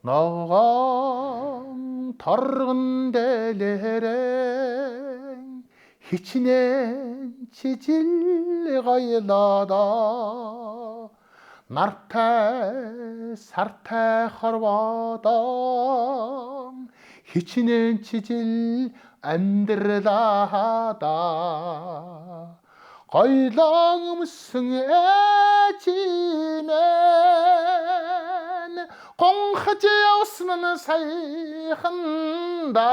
ноогоон торгон дээлэрэн хичнээн чижил гоёлоодоо нартай сартай хорвоодоо хичнээн чижил амьдралаадаа гоёлон өмсөн ээжимэн гонхож явсан нь саяханда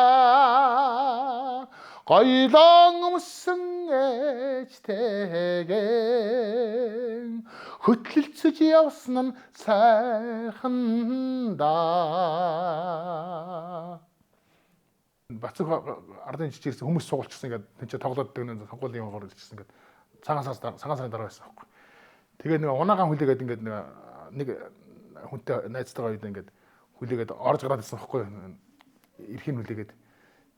гоёлон өмсөн ээжтэйгэн хөтлөлцөж явсан нь сайханда. Бацаг ардын жижигсэн хүмүүс суулчихсан ингээд тэнцээ тоглоод дэгнэн сонгуулийн юм гоорчсан ингээд цагаан сарын дараа байсан байхгүй. Тэгээ нэг унагаан хүлээгээд ингээд нэг хүнтэй найзтайгаа үед ингээд хүлээгээд орж гараад ирсэн байхгүй. Ирхийн хүлээгээд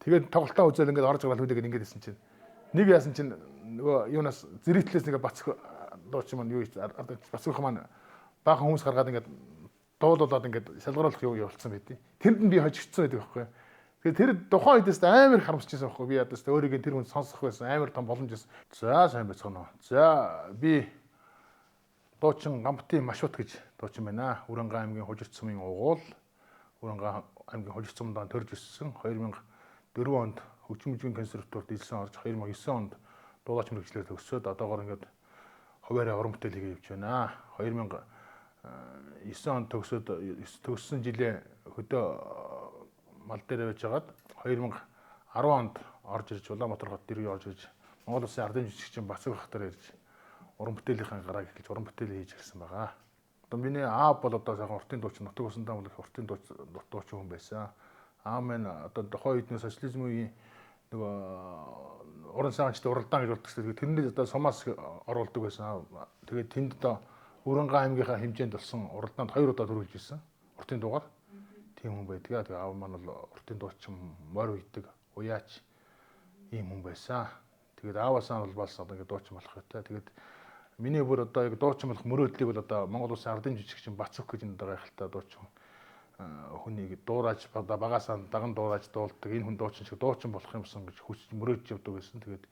тэгээд тоглолтоо үзэл ингээд орж гараад хүлээгээд ингээд ирсэн чинь нэг яасан чинь нөгөө юунаас зэрэгтлээс нэг бацаг дууч юм юу бацаг маань баахан хүмүүс гаргаад ингээд дуулуулад ингээд шалгаруулах юу явуулсан байдیں۔ Тэнд нь би хожигдсан байдаг байхгүй. Тэгээ тэр тухайн үедээс амар харамсчихсан байхгүй. Би ядаас өөрийгөө тэр хүнд сонсох байсан амар том боломж байсан. За сайн байцгаана уу. За би дуучин Гамбатын Машут гэж дуучин байна. Уранга аймгийн Хужирт сумын угуул. Уранга аймгийн Хужирт сумдаа төрж өссөн. 2004 онд хөгжим мужийн консерваторид илсэн орж 2009 онд дуулаач мэргэжлээр төгсөөд одоогоор ингээд хуваараа уран бүтээл хийгээ явж байна. 2009 онд төгссөн жилээ хөдөө мал дээр байж хагаад 2010 онд орж ирж Улаанбаатар хот дээр орж ирж Монгол Улсын ардын жижигчин Бацаг бахтар ирж уран бүтээлийнхаа гарааг эхэлж уран бүтээл хийж ирсэн байгаа. Одоо миний аав бол одоо сайхан уртын дуучин Нутаг усандаа бол уртын дуучин хүн байсан. Аав минь одоо тухайн үед социализм үеийн нөгөө уран сайханчдын уралдаан гэж болдог шүү. Тэрнээс одоо сумаас оруулдаг байсан. Тэгээд тэнд одоо Уранга аймгийнхаа хэмжээнд болсон уралдаанд 2 удаа төрүүлж ирсэн. Уртын дуугаар тийм хүн байдаг. Тэгээ аав маань бол уртын дуучин морь үйдэг, уяач ийм хүн байсан. Тэгээд ааваасаа бол бас одоо ингэ дуучин болох хэрэгтэй. Тэгээд миний бүр одоо яг дуучин болох мөрөөдлийг бол одоо Монгол Улсын ардын жижигчин Бацаг гэж энэ гайхалтай дуучин хүнийг дуурайж багасаа даган дуурайж дуулдаг. Энэ хүн дуучин шиг дуучин болох юмсан гэж хүсэж мөрөөдж явдаг байсан. Тэгээд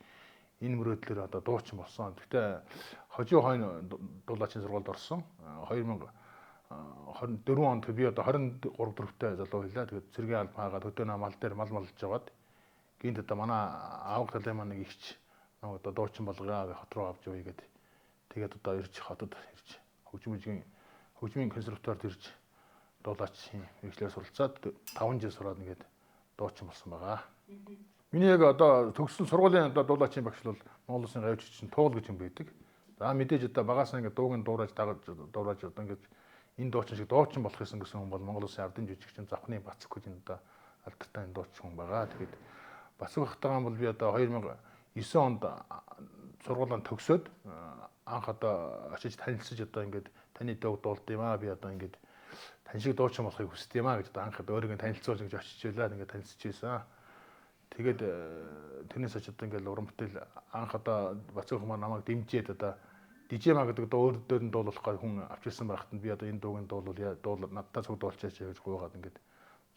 энэ мөрөөдлөөр одоо дуучин болсон. Гэхдээ хожуу хойно дуулаачийн сургуульд орсон. 2024 онд би одоо 23 4-тэй залуу хэлээ. Тэгээд цэргийн албан хаагаад хөдөөнөө мал дээр мал малж жагаад гинт одоо манай аав талын маань нэг ихч одоо дуучин болгоё хот руу авч явъя гэдэг. Тэгээд одоо ирж хотод ирж хөгжмийн консерваторид ирж дуулаачийн мэргэжлээр суралцаад 5 жил сураад нэгээд дуучин болсон байгаа. Миний яг одоо төгссөн сургуулийн одоо дуулаачийн багш бол Монгол Улсын гавьч чинь Туул гэж юм байдаг. За мэдээж одоо багасаа ингээд дууг нь дуурайж дуурайж одоо ингээд энэ дуучин шиг дуучин болох гэсэн хүн бол Монгол Улсын ардын жижигчин Завхны Бацаг гэж энэ одоо алдартай дуучин хүн байгаа. Тэгээд Бацаг бахтайгаан бол би одоо 2009 онд сургуулийн төгсөөд анх одоо очиж танилцж одоо ингээд таны дуу дуулд юм аа би одоо ингээд тань шиг дуучин болохыг хүсдэг юм аа гэж одоо анх өөрийгөө танилцуулж гэж очиж байлаа ингээд танилцж байсан. Тэгээд тэрнээс очиж одоо ингээд уран бүтээл анх одоо Бацаг маань намайг дэмжиж одоо Дижема гэдэг өөр дөр нь дуулах хүн авчирсан байхад нь би одоо энэ дуугийн дуул надтай цуг дуулчаач гэж гуйгаад ингээд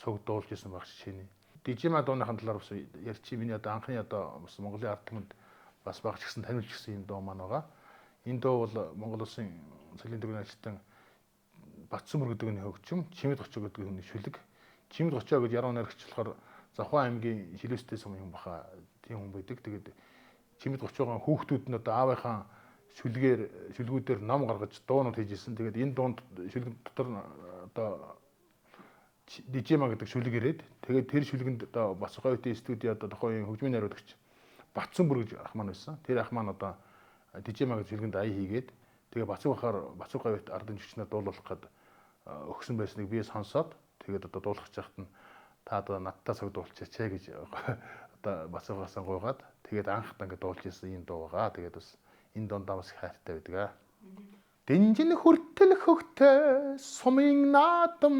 цуг дуулж исэн баг шинэ. Дижема дууныхын талаар бас ярьчих. Миний одоо анхны одоо Монголын ард түмэнд бас багч гисэн танилж гисэн энэ дуу маань байгаа. Энэ дуу бол Монгол Улсын цэгийн төгний ажилтан Батцөмөр гэдэг нь хөгжим, Чимэд Гочоо гэдэг хүний шүлэг. Чимэд Гочоо гэж яруу найрагч болохоор Завхан аймгийн Шилүүстэй сумын хүн баха тийм хүн байдаг. Тэгээд Чимэд Гочоогоо хүүхдүүд нь одоо аавынхаа шүлгүүдээр ном гаргаж дуунууд хийжсэн. Тэгээд энэ дуунд шүлэг дотор одоо Дижема гэдэг шүлэг ирээд тэгээд тэр шүлгэнд одоо Бацаг говьтын студид одоо тухайн хөгжмийн найруулагч Батцөмөр гэж ах маань байсан. Тэр ах маань одоо Дижема гэдэг шүлгэнд ая хийгээд тэгээд Бацаг говьт ардын жигчнээ дуулуулах гээд өгсөн байсныг би сонсоод тэгээд одоо дуулах чахт нь та одоо надтай цаг дуулчаач гэж одоо Бацагаас гуйгаад тэгээд анхдаа ингэ дуулж ирсэн энэ дуу байгаа. Тэгээд бас энэ дундаа бас хайртай байдаг. Дэнжин хүртэл хөгтөө сумын наадам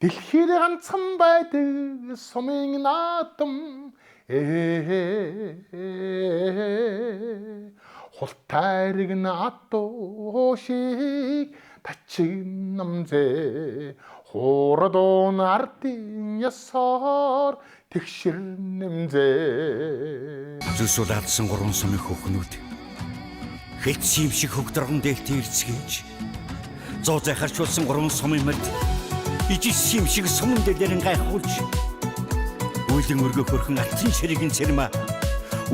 дэлхийд ганцхан байдаг сумын наадам хултайрыг наадуу шиг тачиг намзэ Хуурдуун ардын ясаар тэгшэр нэмзээ. Зүсүүлаадсан гурван сумын хөхнүүд хэц юм шиг хөгдрөн дээлтэй ирцгээж зоо захарчулсан гурван сумын мэд ижис юм шиг сумын дээрэн гайхуулж үйлэн өргө хөрхөн алтан ширийн цэрмэ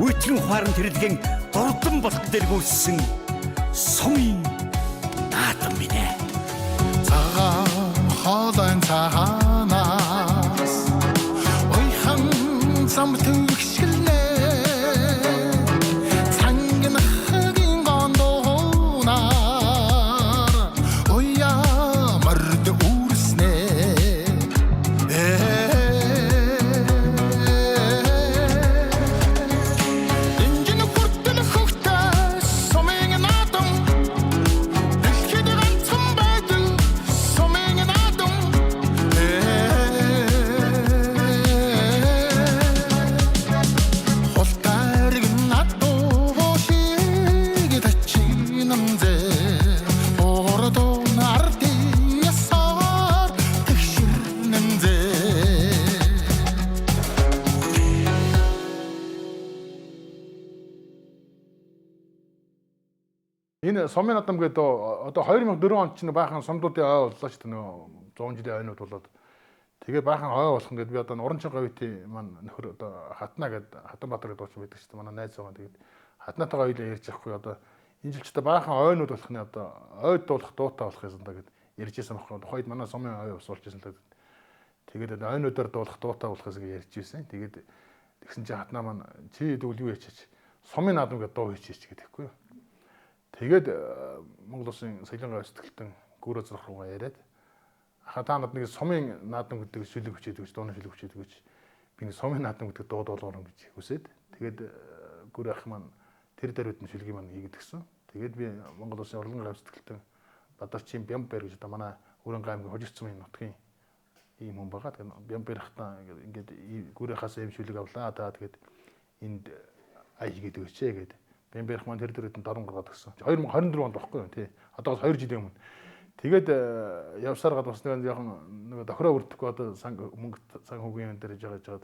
үйтгэн хуаран тэрэлгэн дурдан болт дээр гүйсэн сумын наадам минь цагаан хоолойн цаанаас ойхан зам төгшгөлнэ цангин хагийн гондоонаар оя мард үрснэ инжин хүртэл хөвтөс сумын наадам дэлхийд ганцхан байдаг сумын наадам холтарыг надуу шиг тачинамзэ ордоо нардын ясаар тэгшэрнэмзэ. Энэ сумын наадам гэдэг одоо 2004 онд чинь баахан сумдуудын ой боллоо шүү дээ нөгөө 100 жилийн ойнууд болоод тэгээ баахан ой болох ингээд би одоо Уранчин говьтын маань нөхөр одоо Хатна гэдэг Хатанбаатар гэдэг дуучин байдаг шүү дээ манай найз байгаа. Тэгээд Хатнатайгаа хоёулаа ярьж авахгүй одоо энэ жил ч одоо баахан ойнууд болох нь одоо ойд дуулах дуутай болох юм да гэд ярьжсэн байхгүй. Тухайд манай сумын ой ус болжсэн л да. Тэгээд ойнуудаар дуулах дуутай болохоос ингэ ярьжсэн. Тэгээд тэгсэн чинь Хатна маань чи тэгвэл юу яачаач сумын наадам гэдэг дуу хийчихээч гэдэггүй юу. Тэгээд Монгол Улсын соёлын гавь сэтгэлтэн гүрэ зурх руугаа яриад та над нэг сумын наадам гэдэг шүлэг хүчээд гэж дууны шүлэг хүчээд гэж би нэг сумын наадам гэдэг дуу дуулгаарна гэж хүсээд тэгээд гүрэ ах маань тэр даруйд нь шүлгийг маань хийгээд гисэн. Тэгээд би Монгол Улсын урлагийн гавь сэтгэлтэн Бадарчин Бямбэр гэж одоо манай Өрөнгө аймгийн Хожигцмын нутгийн ийм хүн байгаа. Тэгээд Бямбэр хатаа ингээд гүрэ хасаа ийм шүлэг авлаа. Тэгээд энд ай хийгээд өгчээ гэдэг. Бямбэрх маань тэр дөрөд нь дорн гаргаад гисэн. 2024 онд баггүй юу тий. Одоогоос 2 жилийн өмнө. Тэгээд явсаар гад бас нэг жоохон тохироо өрдөхгүй одоо мөнгө сан хөгийн дээр жагаад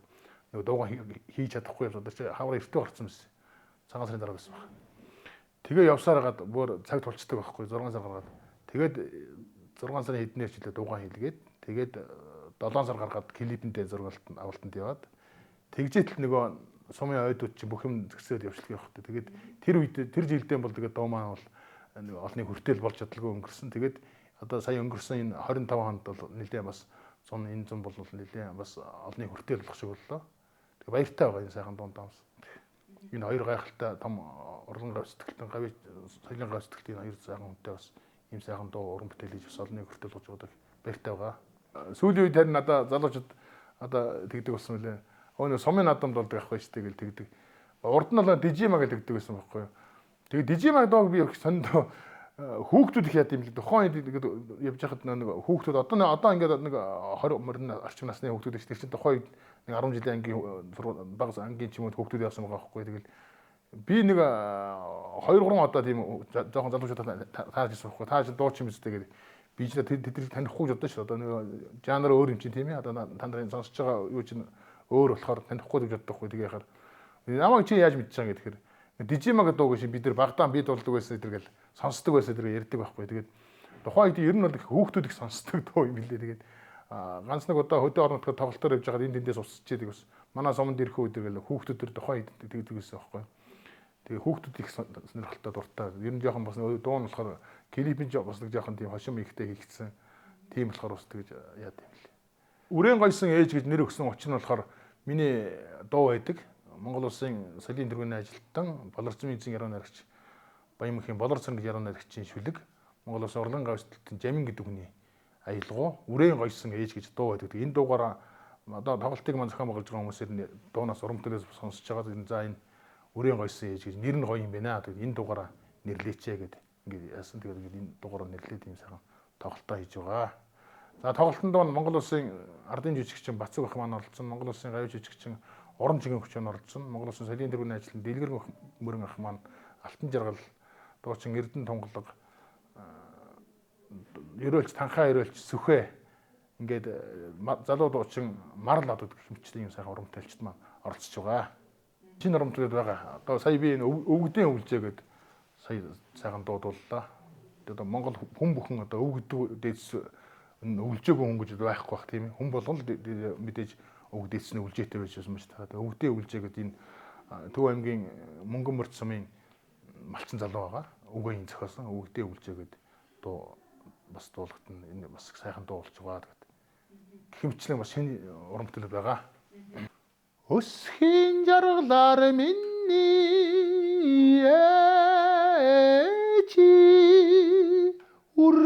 нөгөө дуугаа хийж чадахгүй юм одоо чи хавар эртөө гарцсан байсан. Цагаан сарын дараа байсан баг. Тэгээ явсаар гад бүр цаг тулцдаг байхгүй 6 сар гаргаад. Тэгээд 6 сарын хэднээр ч илээ дуугаа хийлгээд тэгээд 7 сар гаргаад клипэндээ зургалтанд авалтанд яваад тэгжээтэл нөгөө сумын ойдууд чинь бүх юм згсээд явшлах явах. Тэгээд тэр үед тэр жилдээ бол тэгээд дуу маань бол олны хүртэл болж чадлагүй өнгөрсөн. Тэгээд одоо сая өнгөрсөн энэ 25 хонд бол нэлээ бас 100 энэ 100 бол нэлээ бас олны хүртэл болох шиг боллоо. Тэгээд баяртай байгаа энэ сайхан дунд таамс. Энэ хоёр гайхалтай том урлан гавь сэтгэлтэн гавь соёлын гавь сэтгэлтийн хоёр сайхан хүнтэй бас ийм сайхан дуу уран бүтээл хийж бас олны хүртэл болж байгаа баяртай байгаа. Сүүлийн үед харин надаа залуучууд одоо тэгдэг болсон мөлий. Өөний сумын наадамд болдог ах байж тэгэл тэгдэг. Урд нь бол дижима гэж тэгдэг байсан байхгүй юу. Тэгээд дижимаг доог би их сондоо хүүхдүүд их яд юм л тухайн үед явж хахад нэг хүүхдүүд одоо ингээд нэг 20 мөрн орчим насны хүүхдүүд их тэр чинь тухайн үед нэг 10 жилийн ангийн баг ангийн ч юм уу хүүхдүүд явсан байгаа байхгүй. Тэгэл би нэг 2-3 одоо тийм жоохон залуучуудад тааж ирсэн байхгүй. Тааж дууч юм зү тэгээд би ч тэднийг танихгүй жодоо шүү. Одоо нэг жанр өөр юм чинь тийм ээ. Одоо та нарын сонсож байгаа юу чинь өөр болохоор танихгүй гэж боддог хгүй тэгээ яхаар намайг чи яаж мэдчихээн гэхээр дижимаг дуу гэж бид нар багтаан бий дуулдаг байсан тэргээл сонсдог байсан тэргээ ярьдаг байхгүй. Тэгээд тухайн үед ер нь бол их хүүхдүүд их сонсдог дуу юм билээ. Тэгээд ганц нэг удаа хөдөө орнот тоглолтоор явж байгаад энд тэндээс усчээд бас манай суманд ирэх үед тэргээл хүүхдүүд төр тухайн үед тэгдэг байсан байхгүй. Тэгээ хүүхдүүд их сонирхолтой дуртай. Ер нь жоохон бас дуу нь болохоор клипийн бас нэг жоохон тийм хошим ихтэй хийгдсэн. Тийм болохоор бас тэгж яа гэм лээ. Үрээн гойсон ээж гэж нэр өгсөн учир нь болохоор миний дуу байдаг. Монгол Улсын соёлын тэргүүний ажилтан Болорцмын эзэн яруу найрагч Баянмөнхийн Болорцсон гэж яруу найрагчийн шүлэг Монгол Улсын урлагийн гавь сэтгэлтэн Жамин гэдэг хүний аялгау Үрээн гойсон ээж гэж дуу байдаг. Энэ дуугаараа одоо тоглолтыг маань зохион байгуулж байгаа хүмүүсээр дуунаас уран бүтээлээс сонсож байгаа. За энэ Үрээн гойсон ээж гэж нэр нь гоё юм байна. Тэгээд энэ дуугаараа нэрлээчээ гэдэг ингээд яасан. Тэгээд энэ дуугаараа нэрлээд юм сайхан тоглолтоо хийж байгаа. За тоглолтонд Монгол Улсын ардын жүжигчин Бацуг ах маань оролцсон, Монгол Улсын гавь жүжигчин Уран чигийн хүчин оролцсон, Монгол Улсын соёлын тэргүүний ажилтан Дэлгэр мөрөн ах маань Алтан жаргал, дуучин Эрдэнэ тунгалаг, ерөөлч Танхаа ерөөлч Сүхэ ингээд залуу дуучин марл одод гэх мэтчлийн юм сайхан урамтайлчд маань оролцож байгаа. Шинэ урамтлууд байгаа. Одоо сая би энэ өвгдийн өвлжээ гэдэг сая сайхан дуудууллаа. Одоо Монгол хүн бүхэн одоо өвгдөг дээдс өвлжээгүй хүн гэж байхгүй бах тийм ээ. Хүн болгон мэдээж өвгдээсний өвлжээтэй байж байсан шүү дээ. Өвгдийн өвлжээ гэдэг энэ Төв аймгийн Мөнгөн мөрд сумын малчин залуу байгаа. Өвгөний зохиосон өвгдийн өвлжээ гэдэг дуу бас дуулахт энэ бас сайхан дуу болж байгаа гэдэг. Гихмчлэн бас шинэ урамтлууд байгаа. Өсхийн жаргалаар миний ээжи үр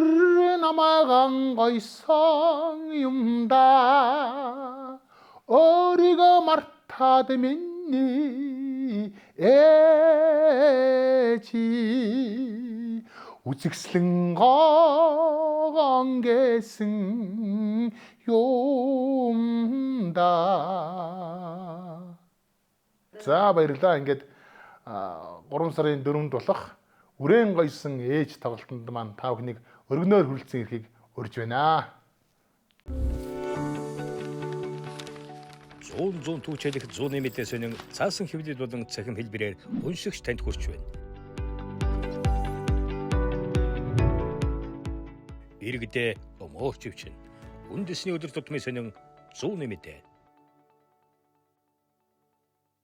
намайг гойсон юм да. Өөрийгөө мартаад миний ээжи үзэгслэн гон гэсэн юм да. За баярлалаа. Ингээд 3 сарын 4-нд болох Үрээн гойсон ээж тоглолтод маань та бүхнийг өргөнөөр хүрэлцэн ирэхийг урьж байна. 100 түүчэлэх 100 мэдээ сонин цаасан хэвлэл болон цахим хэлбэрээр уншигч танд хүрч байна. Иргэдээ өмөөч өвчин. Үндэсний өдөр тутмын сонин 100 мэдээ.